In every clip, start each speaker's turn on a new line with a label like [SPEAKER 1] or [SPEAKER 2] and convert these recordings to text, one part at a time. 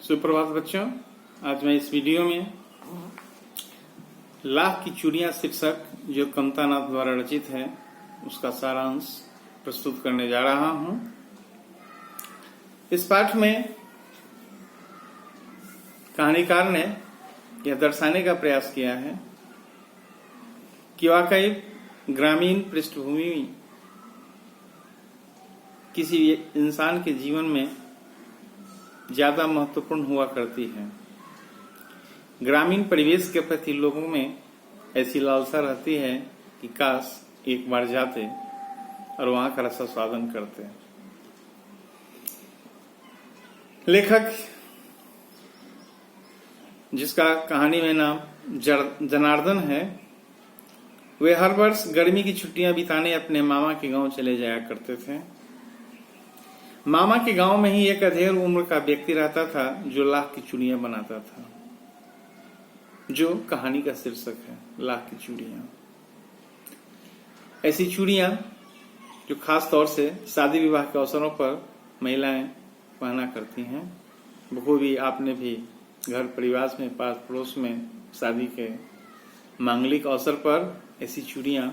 [SPEAKER 1] सुप्रभात बच्चों, आज मैं इस वीडियो में लाख की चूड़ियां शीर्षक जो कमता नाथ द्वारा रचित है उसका सारांश प्रस्तुत करने जा रहा हूं। इस पाठ में कहानीकार ने यह दर्शाने का प्रयास किया है कि वाकई ग्रामीण पृष्ठभूमि किसी इंसान के जीवन में ज्यादा महत्वपूर्ण हुआ करती है। ग्रामीण परिवेश के प्रति लोगों में ऐसी लालसा रहती है कि काश एक बार जाते और वहां का रसास्वादन करते। लेखक, जिसका कहानी में नाम जनार्दन है, वे हर वर्ष गर्मी की छुट्टियां बिताने अपने मामा के गांव चले जाया करते थे। मामा के गांव में ही एक अधेड़ उम्र का व्यक्ति रहता था जो लाख की चूड़ियां बनाता था, जो कहानी का शीर्षक है, लाख की चूड़ियां। ऐसी चूड़ियां जो खास तौर से शादी विवाह के अवसरों पर महिलाएं पहना करती हैं। बखूबी आपने भी घर परिवार में, पास पड़ोस में शादी के मांगलिक अवसर पर ऐसी चूड़ियां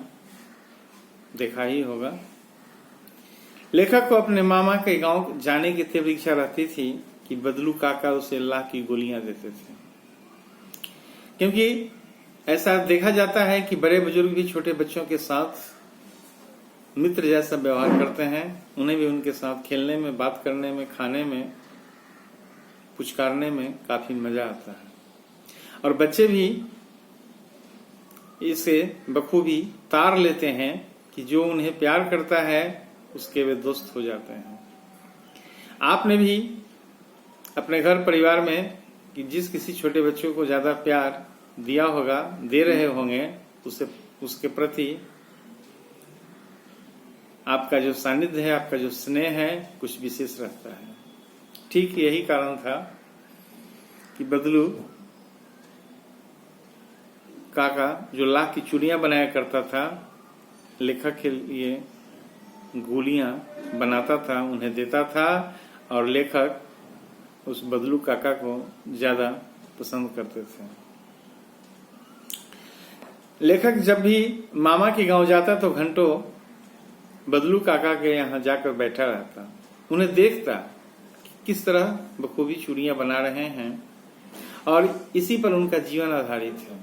[SPEAKER 1] देखा ही होगा। लेखक को अपने मामा के गांव जाने की तीव्र इच्छा रहती थी कि बदलू काका उसे लाख की गोलियां देते थे, क्योंकि ऐसा देखा जाता है कि बड़े बुजुर्ग भी छोटे बच्चों के साथ मित्र जैसा व्यवहार करते हैं। उन्हें भी उनके साथ खेलने में, बात करने में, खाने में, पुचकारने में काफी मजा आता है। और बच्चे भी इसे बखूबी तार लेते हैं कि जो उन्हें प्यार करता है उसके वे दोस्त हो जाते हैं। आपने भी अपने घर परिवार में कि जिस किसी छोटे बच्चों को ज्यादा प्यार दिया होगा, दे रहे होंगे, उसके प्रति आपका जो सानिध्य है, आपका जो स्नेह है, कुछ विशेष रहता है। ठीक यही कारण था कि बदलू काका जो लाख की चूड़ियां बनाया करता था, लेखक के लिए गोलियां बनाता था, उन्हें देता था, और लेखक उस बदलू काका को ज्यादा पसंद करते थे। लेखक जब भी मामा के गांव जाता तो घंटों बदलू काका के यहाँ जाकर बैठा रहता, उन्हें देखता कि किस तरह बखूबी चूड़ियां बना रहे हैं, और इसी पर उनका जीवन आधारित है।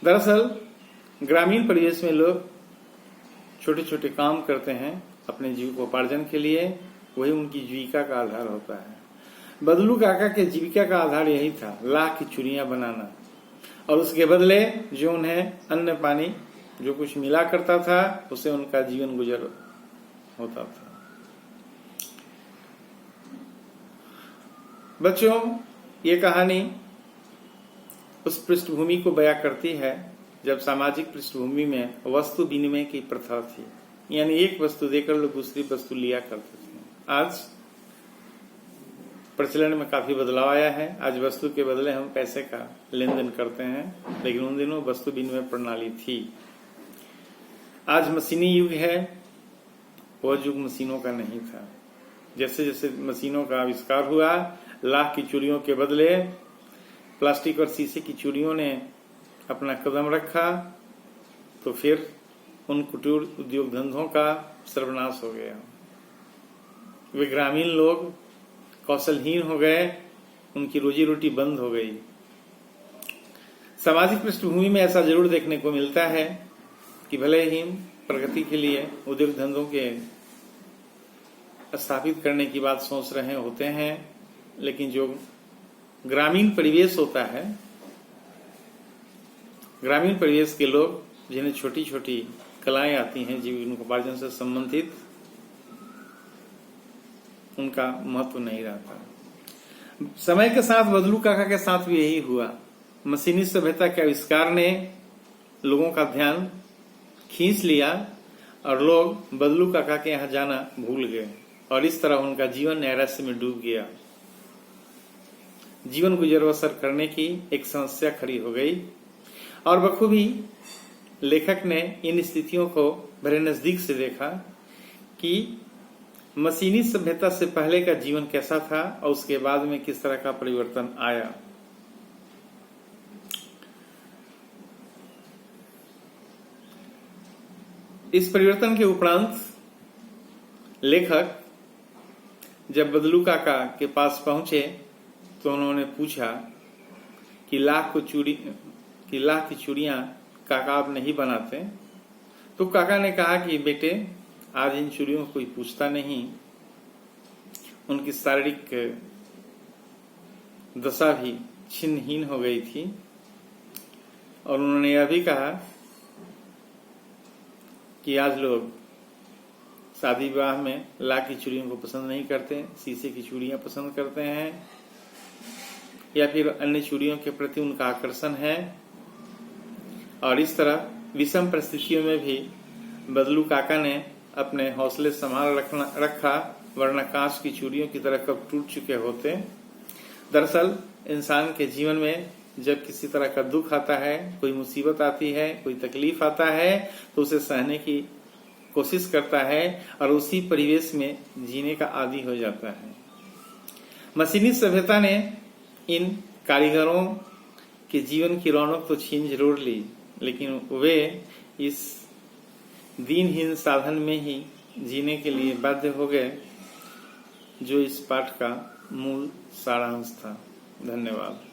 [SPEAKER 1] दरअसल ग्रामीण परिवेश में लोग छोटे छोटे काम करते हैं अपने जीविकोपार्जन के लिए, वही उनकी जीविका का आधार होता है। बदलू काका के जीविका का आधार यही था, लाख की चूड़ियां बनाना, और उसके बदले जो उन्हें अन्न पानी जो कुछ मिला करता था उससे उनका जीवन गुजर होता था। बच्चों, ये कहानी उस पृष्ठभूमि को बयां करती है जब सामाजिक पृष्ठभूमि में वस्तु विनिमय की प्रथा थी, यानी एक वस्तु देकर लोग दूसरी वस्तु लिया करते थे। आज प्रचलन में काफी बदलाव आया है। आज वस्तु के बदले हम पैसे का लेन देन करते हैं, लेकिन उन दिनों वस्तु विनिमय प्रणाली थी। आज मशीनी युग है, वह युग मशीनों का नहीं था। जैसे जैसे मशीनों का आविष्कार हुआ, लाख की चूड़ियों के बदले प्लास्टिक और शीशे की चूड़ियों ने अपना कदम रखा, तो फिर उन कुटीर उद्योग धंधों का सर्वनाश हो गया। वे ग्रामीण लोग कौशलहीन हो गए, उनकी रोजी रोटी बंद हो गई। सामाजिक पृष्ठभूमि में ऐसा जरूर देखने को मिलता है कि भले ही प्रगति के लिए उद्योग धंधों के स्थापित करने की बात सोच रहे होते हैं, लेकिन जो ग्रामीण परिवेश होता है, ग्रामीण परिवेश के लोग जिन्हें छोटी छोटी कलाएं आती हैं जीविकोपार्जन से संबंधित, उनका महत्व नहीं रहता। समय के साथ बदलू काका के साथ भी यही हुआ। मशीनी सभ्यता के आविष्कार ने लोगों का ध्यान खींच लिया और लोग बदलू काका के यहाँ जाना भूल गए, और इस तरह उनका जीवन नैराश्य में डूब गया। जीवन गुजर बसर करने की एक समस्या खड़ी हो गई, और बखूबी लेखक ने इन स्थितियों को बड़े नजदीक से देखा कि मशीनी सभ्यता से पहले का जीवन कैसा था और उसके बाद में किस तरह का परिवर्तन आया। इस परिवर्तन के उपरांत लेखक जब बदलू काका के पास पहुंचे तो उन्होंने पूछा कि लाख की चूड़ियां काका आप नहीं बनाते। तो काका ने कहा कि बेटे, आज इन चूड़ियों को कोई पूछता नहीं। उनकी शारीरिक दशा भी छिन्नहीन हो गई थी। और उन्होंने यह भी कहा कि आज लोग शादी विवाह में लाख की चूड़ियों को पसंद नहीं करते, शीशे की चूड़ियां पसंद करते हैं या फिर अन्य चूड़ियों के प्रति उनका आकर्षण है। और इस तरह विषम परिस्थितियों में भी बदलू काका ने अपने हौसले संभाल रखा, वरना कांच की चूड़ियों की तरह कब टूट चुके होते। दरअसल इंसान के जीवन में जब किसी तरह का दुख आता है, कोई मुसीबत आती है, कोई तकलीफ आता है, तो उसे सहने की कोशिश करता है और उसी परिवेश में जीने का आदी हो जाता है। मशीनी सभ्यता ने इन कारीगरों के जीवन की रौनक तो छीन जरूर ली, लेकिन वे इस दीनहीन साधन में ही जीने के लिए बाध्य हो गए, जो इस पाठ का मूल सारांश था। धन्यवाद।